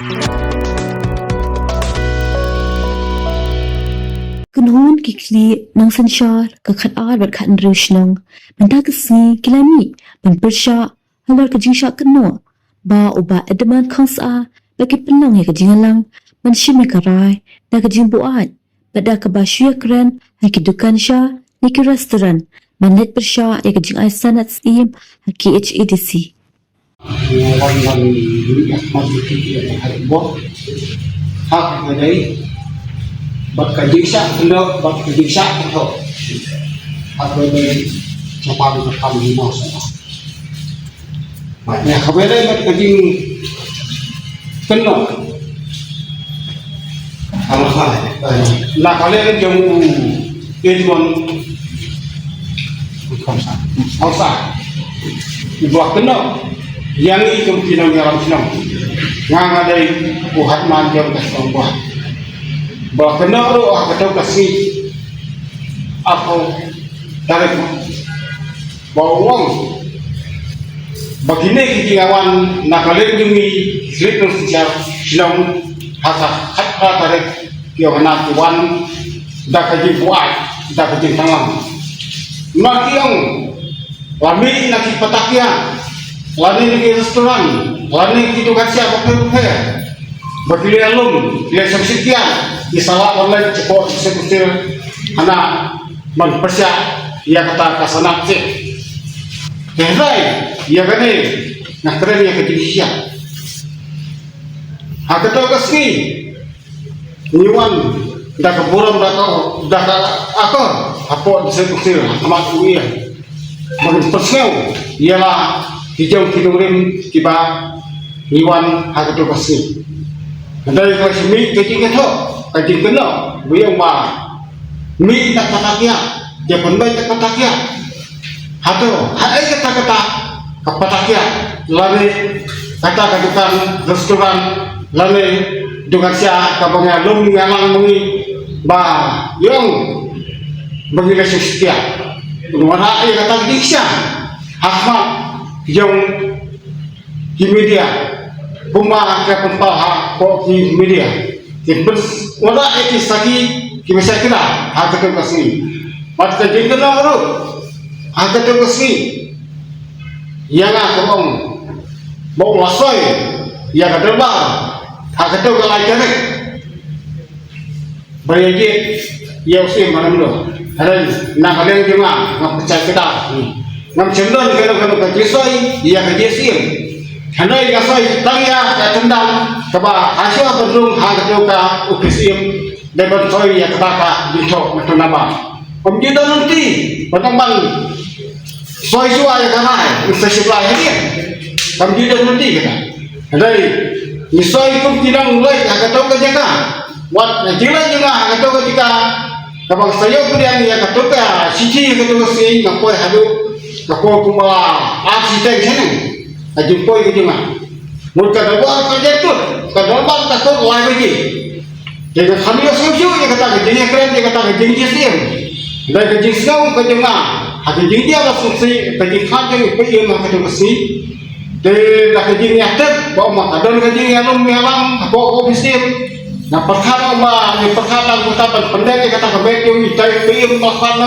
Kunhun kikli nang sanshar ka khat ar bat khat nrush nang benda kesi kilami ban persha halar ka jingsha keno ba uba edaman khangsa bagi penang ya ka jingalang ban shime karai da ka jingbuat bada ka bashuya kren haki dukan sha niki restoran ban let persha ya ka jing aisan at sim haki HEDC Wan man dunia masuk ke harbor hak dari bak kajisa kena bak kajisa kena hak dari siapa yang kami mahu maknya khabere bak kajing kena Allah lah kalian yang ilmuwan kausa buat kena yang itu kinong yaram kinong ngangadai buhat manjam kasong buhat bahwa kena ro akatau kasih apa tarik bawang begini kiawan nakalin demi slip sosial kinong hasa kata tarik kiawana tuan dah kaji buat dah kaji tangan makiong lami naki patakia lani di restoran, lani di tukar siapa pun bagi alum, dia sekian, isalah online cepat sekusir, anak mempersiap, ia kata kasanat cek, kehidupan, ia kene, nak keren ia kejadian, hak itu kasih, niwan, dah keburam dah akor, apa sekusir, amat uian, bagi persiap, ialah hijau kinurim kiba niwan hagato kasih. Dari kasih mi kecil kecil kena buyang ma mi tak patakia dia penbai tak patakia hato hai kata kapatakia lalu kata kadukan restoran lalu dengan sia kabangnya lum ngalang mengi ba yang bagi setia mana ia kata diksa hakma yang di media buma ke pempaha ko di media kibus wala eki saki kibisa kira hakatul kasni pat ka jingna ro hakatul kasni yang akong mau wasoy yang kadaba hakatul kalai kene bayaje ya usim manam lo haran na kalian jema ngapecah kita ngam cendon kalau kajisoi ia kajisim hanai kasoi tangya ya tendang kaba asyo bedung hagadoka upisim deban soi ya kata dito metunaba pemjidon nanti penambang soi sua ya kanai usesiplah ini pemjidon nanti kita hanai misoi kum tidang mulai hagadoka jaga wat najila juga hagadoka jika kabang sayo kudian ya katoka siji hagadoka si ngapoi hadu kako kumala arsitek sana ajumpoi ke jema murka dawa kerja tu kadalban takut lai lagi jadi kami sesuatu yang kata jadi keren dia kata jadi sim dan jadi sau ke jema hati jadi dia langsung si jadi kan yang pergi mak ke besi de dah jadi nyatet bawa mak adon jadi yang melang bawa ofisim nah perkara ma ni perkara kita pendek kata kebet yang dicai pergi makan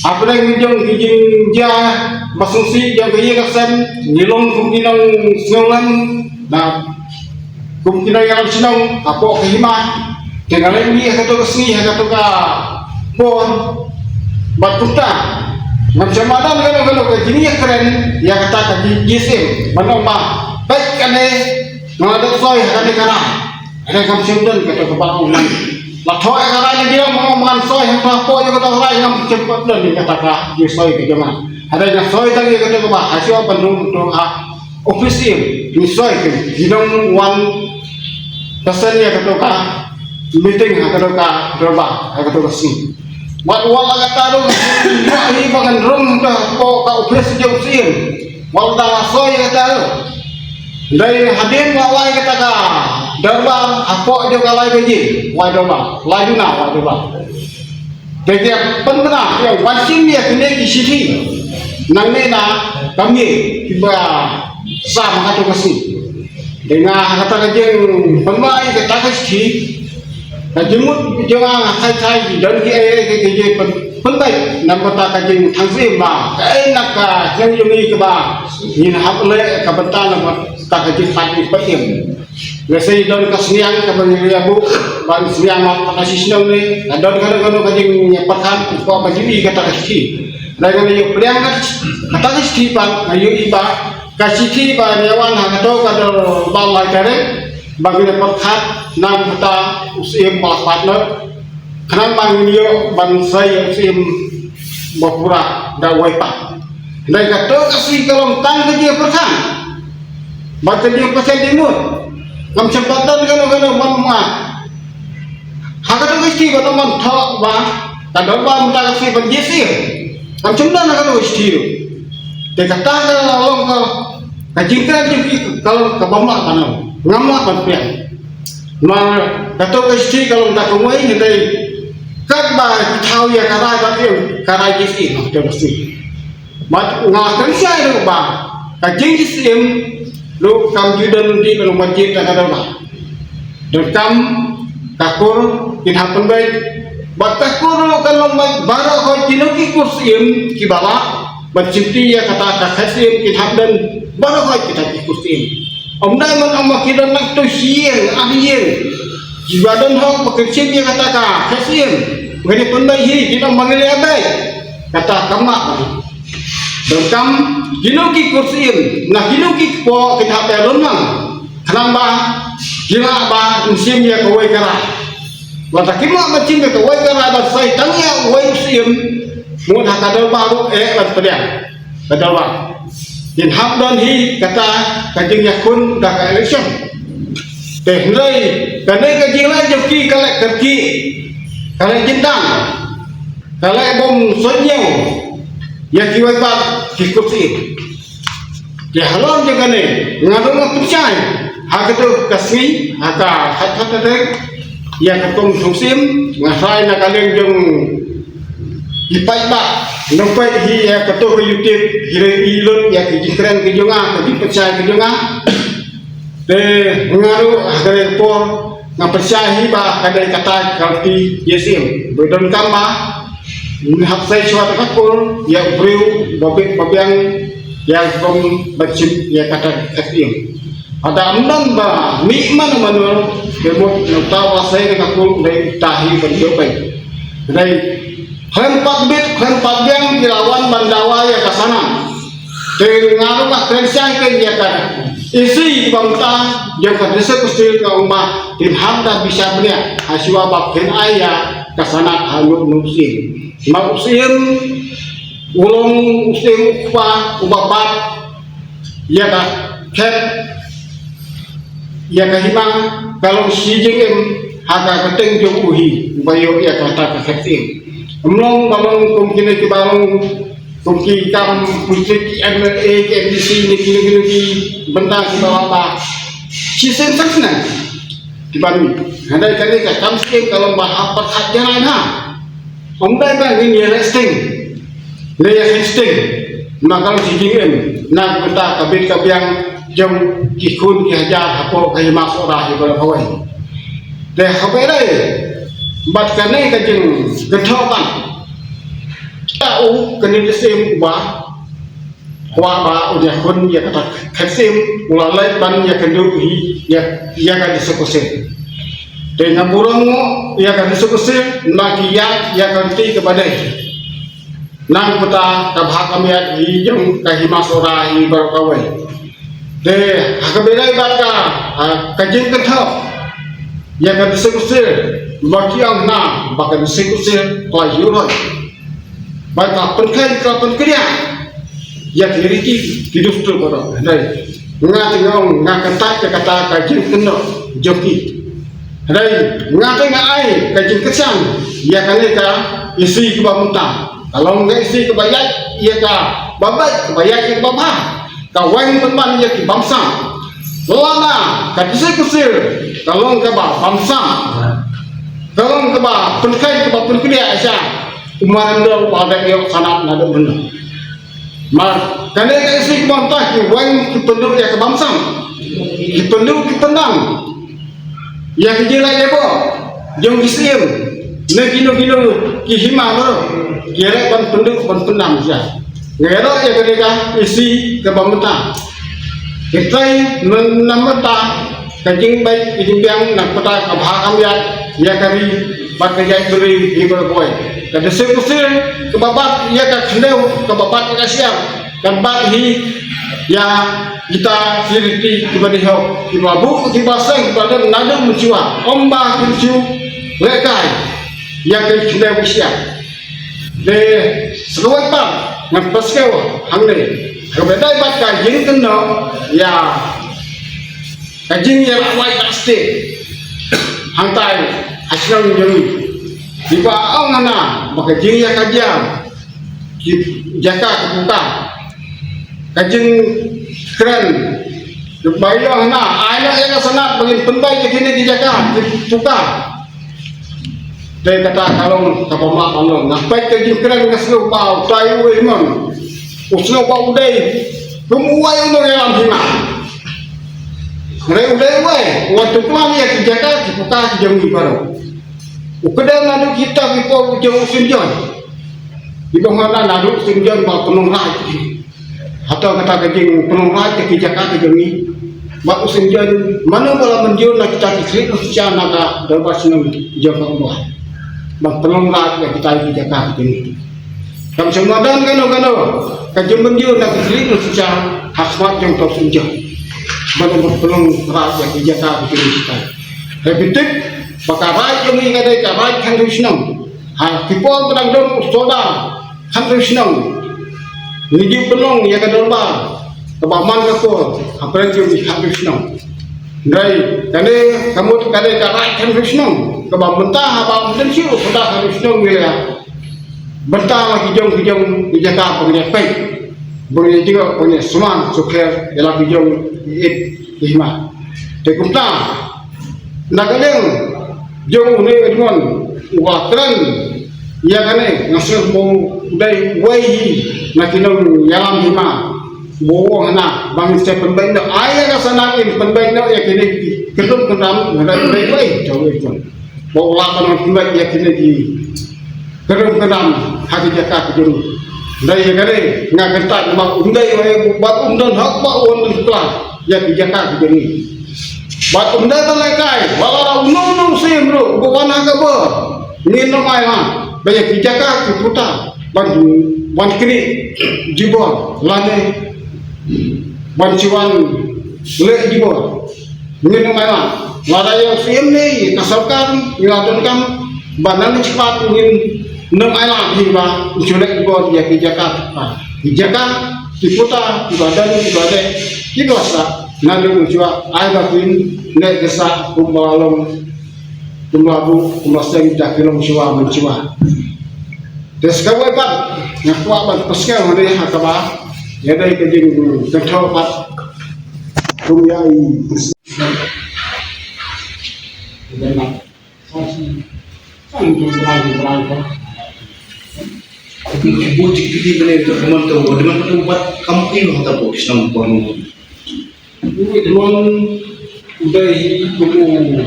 apa yang hijing dia masungsi yang kaya kasan nilong kumkinang sinongan na kumkinang yang sinong apo kahima kengalan ni hakato kasni hakato ka por batuta macam mana kalau kini keren yang kata ka jisim mana ma baik kane ngada soi hakane kana ada kamsimdan kata kepala ulang lah thoi karai dia mau makan soi yang apa yang kata orang yang cepat dan dia kata dia soi ke jemaah ada yang soi tadi kata apa hasil pendung untuk ofisial dia soi ke hidung one pesan ya kata ka meeting kata ka drama kata sih buat wala kata tu ini bangan room dah ko ka ofis jauh sih wala soi kata tu dari hadir wala kata ka darba apa dia kalai gaji wai darba lajuna wai darba jadi penbena yang wasim dia kena di sini nang nena kami tiba sama hatu kasih dengan kata kajeng pemai kata kesti kajemut jangan hai dan ke penbaik nam kata kajeng tangsim ba enak ka yang yumi ke ba in haple ka bentan kata kajeng pati patim lesai don kasniang ka bangiya bu ban sniang ma ka sisnam ni don kana kajeng pakan ko bagi kata kesti dan yo priang kata kesti pa ayo iba kasih ba nyawan hakato kada balai kare bagi perkat nam kata usim malapatna kanang banginyo bansai usim bapura da waipa dan kato kasih kalong tang dia perkan baca dia pasal dimut kam sempatan kana mamma hakato kasih ba man thok ba kada ba mta kasih banjisir kam cumdan kana kasih te kata kalau kajingkan juga kalau kebamak tanam ngamak panpian mal kata kesti kalau tak kemui ni dai kat ba tahu ya karai ba dia karai jisi nak mesti mat ngakan sai lu ba kajing jisim lu kam judan di kalau masjid tak ada ba dan kam kakur happen baik batakur kalau bara ko jinuki kursim ki bala bercinti ya kata kasim kita dan baru kita ikutin om dai man amma kita nak tu siang ahien jibadan hok bekerja dia kata kasim ngene pandai hi kita manggil abai kata kamak dan kam ginuki kursim nah ginuki po kita pelon mang kenapa gila ba musim ya kawai kara wata kima macam ke kawai kara ba sai tanya wai musim mun hakadal baru berpediang kadal ba in habdan hi kata kajing yakun dah ka election teh lai kanai kajing lai joki kalek kerki kalek jindang kalek bom sonyeng ya kiwai ba kikuti ya halon je kane ngadong percaya hakatu kasmi haka hat ya katung musim ngasai na kaleng jong ipai ba nampai hi ya kato ke YouTube hire ilun ya ke jingkren ke jonga ke percaya ke jonga de ngaru agare por nga percaya hi ba kadai kata kalti yesim bedon kamba hapsai suatu kakul ya ubriu babiang yang kom bacip ya kata katim ada amdan ba nikman manul debut nutawa sai kakul dai tahi berjopai dai Hempat yang dilawan bandawa ya kasana. Dengan rumah kerja yang kan isi bangsa yang kedesa kustil ke rumah tim hamda bisa belia haswa bakin ayah kasana halu musim. Musim ulung musim ubapat ya kan ket ya kahimang kalau si jengem haga keteng jokuhi bayo ya kata keketing. Umlong balong kumkini ki balong kumki kam putri MLA KMDC ni kini benda ki bawa sisen saksna di Bami handai kali ka kam skin kalau bahap hat jalan ha omdai ba ni resting le resting makal sijingem na benda kabit kabiang jom kikun ki hajar hapo kai masora hi balawai de habere bat kanai kajeng getokan tahu kini kesim ubah ba udah kun ya kata kesim ulalai ban ya kenduhi ya kan disekusin dengan burung ya kan disekusin makia ya kan ti kepada nang puta kabha kami hijau kahimasora hi barkawai de hakabelai batka kajeng getok ya kan disekusin makiang na bahkan disekusin pelajuran baik kapan kerja ya kiriki hidup tu pada hari ngati ngakentak kata kajin kena joki hari ngati ngai kajin kesang ya kaneka isi ke bamuta kalau enggak isi ke bayat ya ka babai ke bayat ke babah kawan teman ya ke bangsa lama kadisi kusir kalau enggak bangsa kalau enggak penkai ke bapun kerja aja umaran dong pada yang sangat nada benar. Mar, karena isi kebantai, wang penduduk yang kebangsaan, Kipendu kipendang. Ya kejela lebo. Jong isim. Ne kilo kihima bro. Kira ban pendang saja. Ngero ya ketika isi ke bamta. Kita menamata kajing baik kajing biang nak peta kabaham ya kari bat kajai beri di berboy. Kada sekusir kebabat ya ka khendeu kebabat ka siap dan bat hi ya kita siriti kibadihau kibabu kibaseng pada nadu menjiwa omba kinju lekai ya ka khendeu siap de seruatan nak paskew hangne Kebetulan bat kajing kena ya kajing yang awal pasti hantai hasil jeli di bawah mana kajing yang kajian jaka kebuka kajing keren di bawah mana anak yang sangat bagi penbai begini di jaka dibuka dia kata kalau kapamak kalau ngapai kajing keren ngasih bau tayu imam usno pa uday kumuway ang nangyayang hima ngayon uday way waktu kumami ya kijaka kipuka kijang ibaro ukadang nadu kita kipo ujang usinjon di bawah nadu usinjon ba penong rai atau kata kajing penong rai kijaka kijang ni ba usinjon mana pala menjur na kita kisrit usya naga dalbas nang jaka ubah ba penong rai kita kijaka kijang Kam semadan kano kajeng menjur nak keliru secara khasmat yang tersunjang. Baru berpeluang rakyat di Jakarta begini kita. Repetit, pakar rakyat yang ingat rakyat kan senang. Kipol pedang dom soda kan senang. Niji pelong ya kadorba. Kebaman kapol, apa yang kan senang. Dari kade kamu kade rakyat kan senang. Kebam mentah apa mungkin sih sudah kan senang ya. Bentang kijong di Jakarta punya pay, punya juga punya seman sukses dalam kijong hima. Tekumta, nagaleng jong ni edmon wakran ya kane ngasih mau dari wai nakinong yalam hima. Bawa hana bangsa pembaik nak ayah kasana ini pembaik nak ya kini kedum kedam dari wai jauh itu. Bawa lapan pembaik ya kini di kedam hati Jakarta juru. Dari kare ngagentak mak undai wae bat undon hak mak undon kelas ya di Jakarta juru. Bat undai telekai wala unung sim bro bukan agak ber. Ni nomai ha. Banyak di Jakarta putar ban kini jibon lane ban ciwan le jibon. Ni nomai ha. Wala yang sim ni kasalkan ngadonkan banan cepat ingin 6 alam hingga menculik buat dia di Jakarta. Di Jakarta, di kota, di badan, di dosa. Nanti mencuba air batin, naik desa, kumbalong, kumbabu, kumlaseng, dakilong mencuba. Deskawai pak, ngakwa ban peskel hari hakaba, ya dari kejing kental pak, kumyai. Benar, berangkat. Ibu di mana itu teman tu, teman tu buat kamu ini kita buat senang ponu. Ini teman udah kumu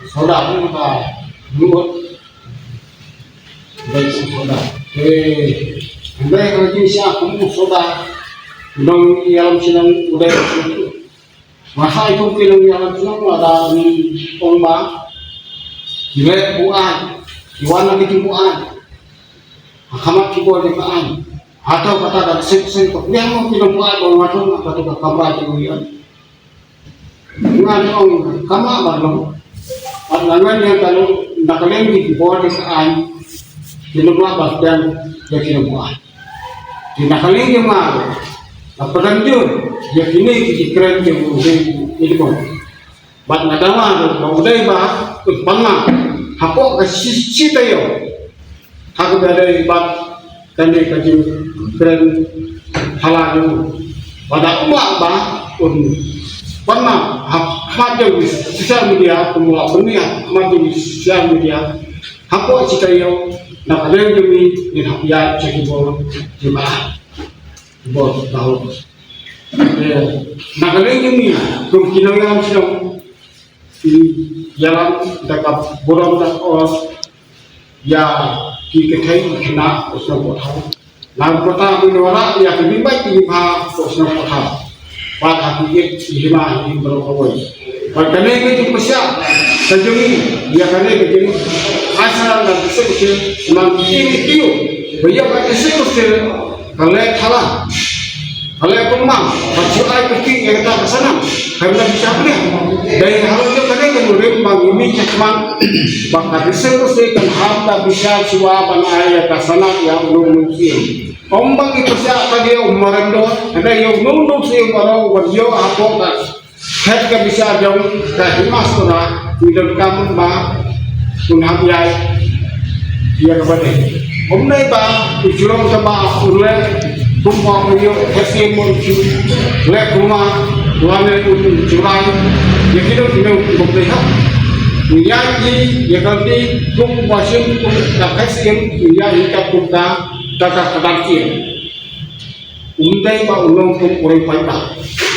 soda pun apa buat baik soda. Baik kalau jenis kumu soda, dong yang senang udah masa itu film yang senang ada ni omba, juga buat, iwan lagi buat. Kamat kibo di kaan atau kata dari sen yang mau kita buat bawa macam apa tu kamera tu ya dengan orang kamera baru alangan yang kalau nak lagi di kibo di kaan kita buat bagian yang kita buat di nak lagi mah apa lanjut ya kini keren yang ini pun buat nadawan udah bah pernah hapok kasih tayo aku dari bat kami kaji keren halal pada umat bah pernah macam sosial media semua dunia macam sosial media aku cikayo nak ada demi ni ya cekibol jemaah bol tahu Nagaling yung niya, kung kinoyang silang yalang dapat borong na oras, ya kikitay kina usna potha. Nang potha minwala ya kibimay kibha usna potha. Pat hakikit hima him berokoi. Pagkane ke pasya sajungi ya kane ke jini asal na bisa ke mang ini tiu. Baya ka ke kale thala. Kale pemang, pasti ai pasti yang kita kesana. Karena bisa boleh. Dari hal itu kane ke murid mang ini cuma bakal disebut kan harta bisa suwa banaya kasana yang nungsi. Ombang itu siapa dia umarando ada yang nungsi orang wajyo apa kas. Head ka bisa jauh ke himas kena tidak kamu ba punhabiai dia kepada. Omnai ba ujurong sama urle kumpa puyo hasil muncul lek rumah luar itu curai ya kita tidak berpihak menyanyi ya ganti kumpa sim kumpa hasil ya hingga kumpa kata kedakian umdai ba ulong kumpa pada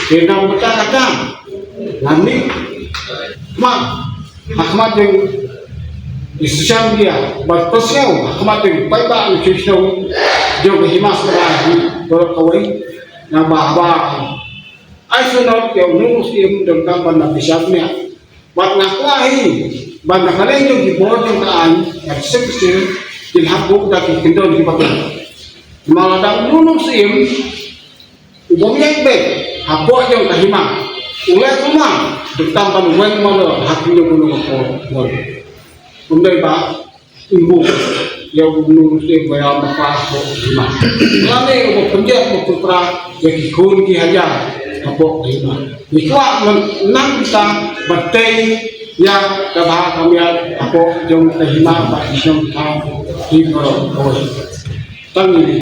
kena berkata nanti mak Ahmad yang Islam dia berpesau Ahmad yang pada ucapnya jauh himas lagi berkawin nama bah aisunot yang muslim dan kapan nabi syafnya buat ngakwahi banyak kali yang dibuat yang taan yang sekecil dilhabuk dari kendor di bagian malah dan muslim umumnya baik habuk yang kahimah ulai rumah bertambah uang mana hatinya gunung kau undai bah ibu yang menurut saya bayar apa lima. Lama yang penjat putra yang ikut di hajar apa lima. Nikah enam kita bertei yang kebah kami apa jom lima pak islam kita di bawah. Tangi